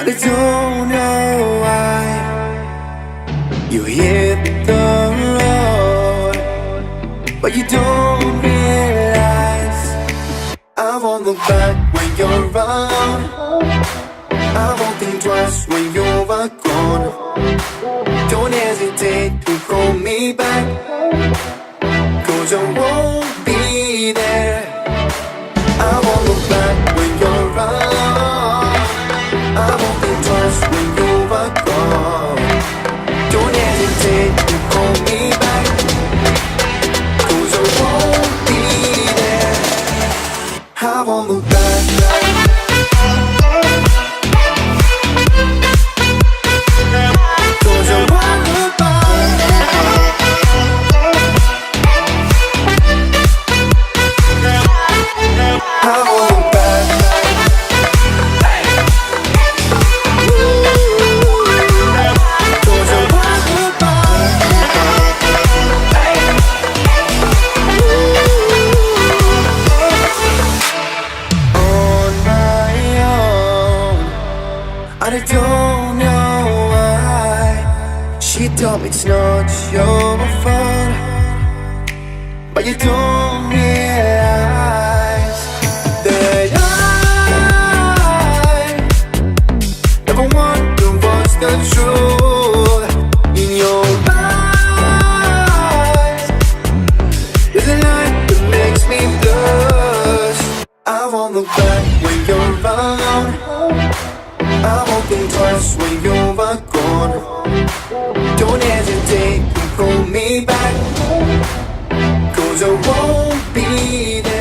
I don't know why you hit the road, but you don't realize I won't look back when you're around. I won't think twice when you're gone. Don't hesitate to call me back, 'cause I won't be there. I won't look back when you're around. I won't think twice when you're gone. Don't hesitate to call me back, 'cause I won't be there. I won't look back. I don't know why she told me it's not your fault, but you don't realize that I never wonder what's the truth in your eyes. There's a light that makes me blush. I won't look back when you're around. I won't think twice when you're gone. Don't hesitate to call me back, 'cause I won't be there.